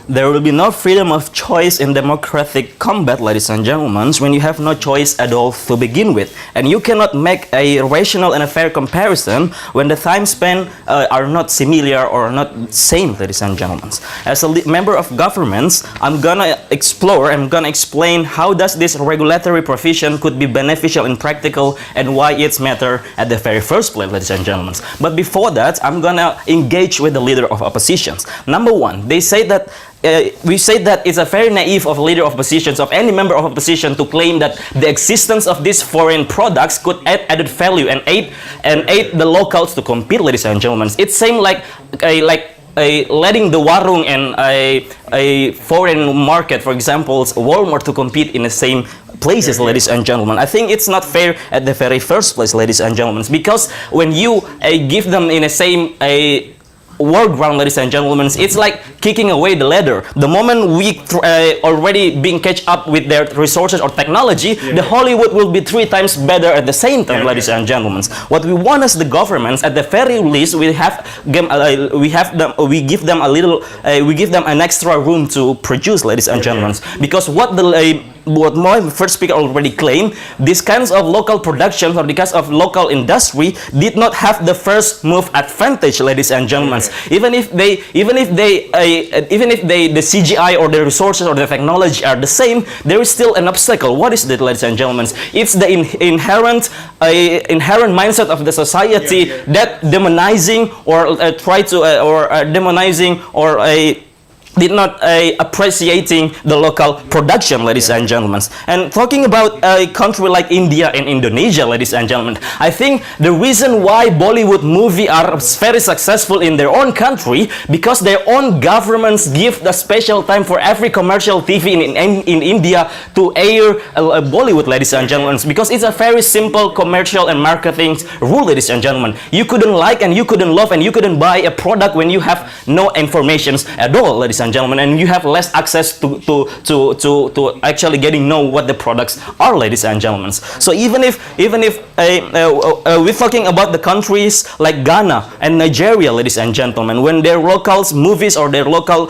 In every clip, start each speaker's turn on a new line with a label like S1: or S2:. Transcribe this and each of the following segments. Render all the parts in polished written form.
S1: There will be no freedom of choice in democratic combat, ladies and gentlemen, when you have no choice at all to begin with. And you cannot make a rational and a fair comparison when the time span are not similar or not same, ladies and gentlemen. As a member of governments, I'm gonna explain how does this regulatory provision could be beneficial and practical and why it's matter at the very first place, ladies and gentlemen. But before that, I'm gonna engage with the leader of oppositions. Number one, they say that we say that it's a very naive of leader of oppositions, of any member of opposition, to claim that the existence of these foreign products could add added value and aid the locals to compete, ladies and gentlemen. It seems like letting the warung and a foreign market, for example, Walmart, to compete in the same places, ladies and gentlemen. I think it's not fair at the very first place, ladies and gentlemen, because when you give them in the same war ground, ladies and gentlemen, it's like kicking away the ladder. The moment we already being catch up with their resources or technology, the Hollywood will be 3 times better at the same time, ladies and gentlemen. What we want as the governments, at the very least, we give them an extra room to produce, ladies and gentlemen, because what my first speaker already claimed, these kinds of local productions or because of local industry did not have the first move advantage, ladies and gentlemen. Even if the CGI or the resources or the technology are the same, there is still an obstacle. What is that, ladies and gentlemen? It's the inherent mindset of the society that demonizing or did not appreciating the local production, ladies and gentlemen. And talking about a country like India and Indonesia, ladies and gentlemen, I think the reason why Bollywood movies are very successful in their own country, because their own governments give the special time for every commercial TV in India to air Bollywood, ladies and gentlemen, because it's a very simple commercial and marketing rule, ladies and gentlemen. You couldn't like and you couldn't love and you couldn't buy a product when you have no information at all, ladies and gentlemen, and you have less access to actually getting know what the products are, ladies and gentlemen. So even if we're talking about the countries like Ghana and Nigeria, ladies and gentlemen, when their local movies or their local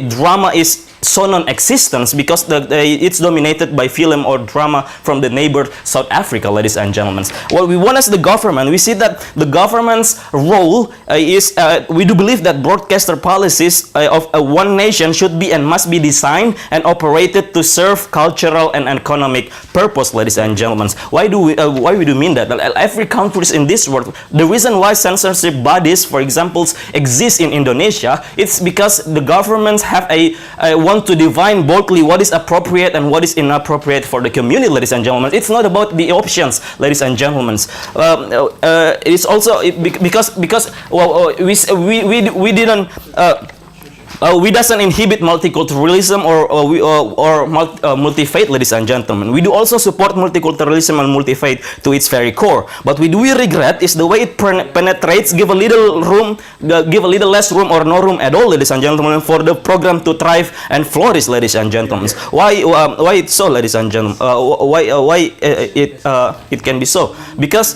S1: drama is so non-existent because it's dominated by film or drama from the neighbor South Africa, ladies and gentlemen. What we want as the government, we see that the government's role is, we do believe that broadcaster policies of one nation should be and must be designed and operated to serve cultural and economic purpose, ladies and gentlemen. Why do we mean that? Every country in this world, the reason why censorship bodies, for example, exist in Indonesia, it's because the governments have want to define boldly what is appropriate and what is inappropriate for the community, ladies and gentlemen. It's not about the options, ladies and gentlemen. It's also because we didn't. We doesn't inhibit multiculturalism or multi-faith, ladies and gentlemen. We do also support multiculturalism and multi-faith to its very core. But we regret is the way it penetrates, give a little less room or no room at all, ladies and gentlemen, for the program to thrive and flourish, ladies and gentlemen. Why it's so, ladies and gentlemen? Why it can be so? Because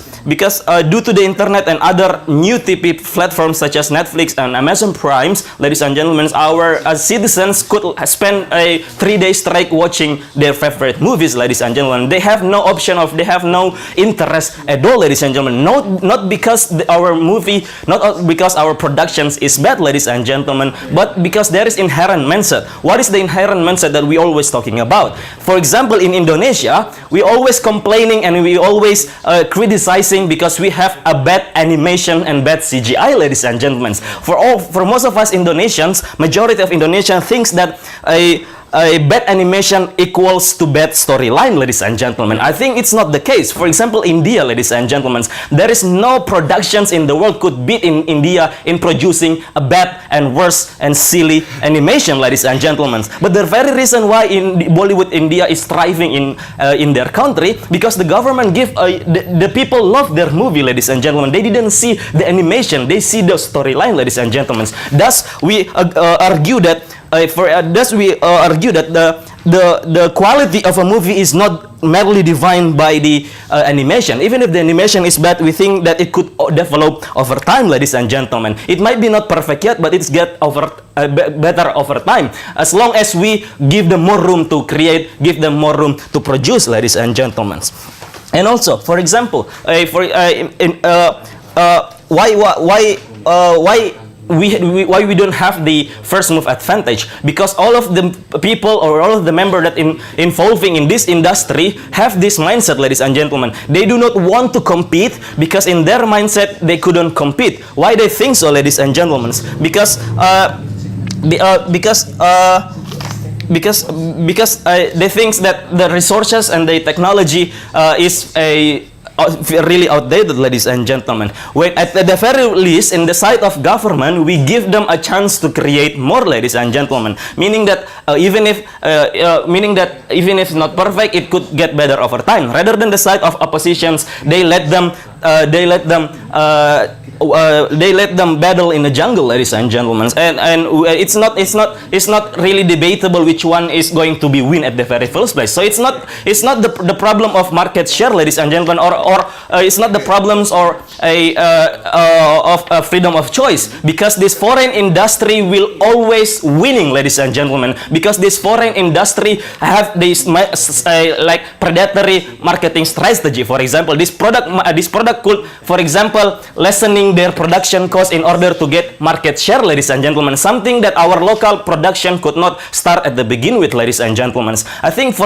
S1: due to the internet and other new TV platforms such as Netflix and Amazon Primes, ladies and gentlemen, our citizens could spend a 3-day strike watching their favorite movies, ladies and gentlemen. They have no option they have no interest at all, ladies and gentlemen. Not because our movie, not because our productions is bad, ladies and gentlemen, but because there is inherent mindset. What is the inherent mindset that we always talking about? For example, in Indonesia, we always complaining and we always criticizing because we have a bad animation and bad CGI, ladies and gentlemen. For most of us Indonesians, majority of Indonesians thinks that a bad animation equals to bad storyline, ladies and gentlemen. I think it's not the case. For example, India, ladies and gentlemen, there is no productions in the world could beat in India in producing a bad and worse and silly animation, ladies and gentlemen. But the very reason why in Bollywood India is thriving in their country, because the government give the people love their movie, ladies and gentlemen. They didn't see the animation, they see the storyline, ladies and gentlemen. Thus we argue that the quality of a movie is not merely defined by the animation. Even if the animation is bad, we think that it could develop over time, ladies and gentlemen. It might be not perfect yet, but it's get better over time, as long as we give them more room to create, give them more room to produce, ladies and gentlemen. And also, for example, why we don't have the first move advantage? Because all of the people or all of the members that involving in this industry have this mindset, ladies and gentlemen. They do not want to compete because in their mindset they couldn't compete. Why they think so, ladies and gentlemen? Because they think that the resources and the technology is really outdated, ladies and gentlemen. When at the very least, in the side of government, we give them a chance to create more, ladies and gentlemen. Meaning that even if it's not perfect, it could get better over time. Rather than the side of oppositions, they let them battle in the jungle, ladies and gentlemen. And it's not really debatable which one is going to be win at the very first place. So it's not the problem of market share, ladies and gentlemen, or it's not the problems of freedom of choice, because this foreign industry will always winning, ladies and gentlemen, because this foreign industry have this like predatory marketing strategy. For example, this product could, for example, lessening their production cost in order to get market share, ladies and gentlemen, something that our local production could not start at the begin with, ladies and gentlemen. I think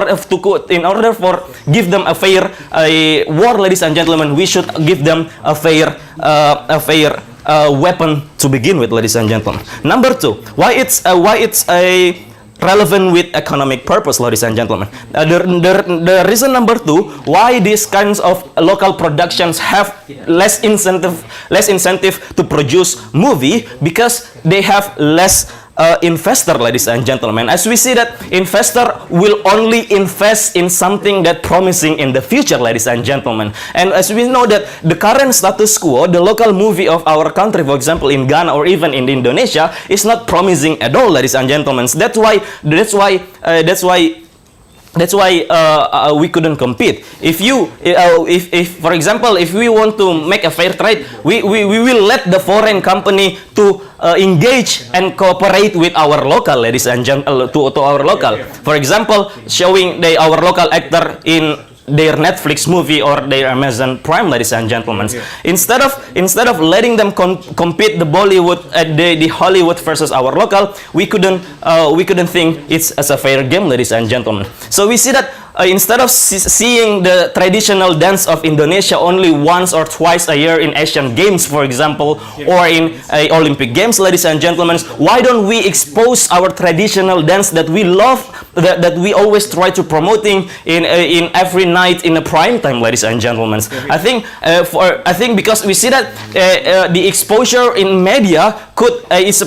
S1: in order for give them a fair war, ladies and gentlemen, we should give them a fair weapon to begin with, ladies and gentlemen. Number two, why it's relevant with economic purpose, ladies and gentlemen. The reason number two why these kinds of local productions have less incentive to produce movie, because they have less investor, ladies and gentlemen. As we see that investor will only invest in something that promising in the future, ladies and gentlemen. And as we know that the current status quo, the local movie of our country, for example in Ghana or even in Indonesia, is not promising at all, ladies and gentlemen. That's why we couldn't compete. If for example, if we want to make a fair trade, we will let the foreign company to engage and cooperate with our local, ladies and gentlemen, to our local. For example, showing our local actor in their Netflix movie or their Amazon Prime, ladies and gentlemen. Yeah. Instead of letting them compete the Bollywood, the Hollywood versus our local, we couldn't think it's as a fair game, ladies and gentlemen. So we see that instead of seeing the traditional dance of Indonesia only once or twice a year in Asian Games, for example, or in Olympic Games, ladies and gentlemen, why don't we expose our traditional dance that we love, that we always try to promoting in every night in the prime time, ladies and gentlemen? I think because we see that the exposure in media is a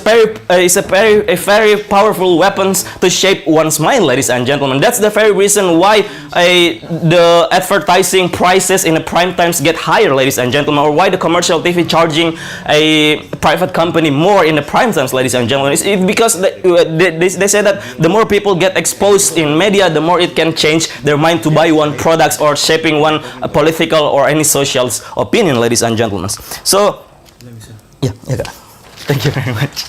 S1: very powerful weapons to shape one's mind, ladies and gentlemen. That's the very reason why the advertising prices in the prime times get higher, ladies and gentlemen, or why the commercial TV charging a private company more in the prime times, ladies and gentlemen. It's because they say that the more people get exposed in media, the more it can change their mind to buy one products or shaping one political or any social opinion, ladies and gentlemen. So, yeah. Thank you very much.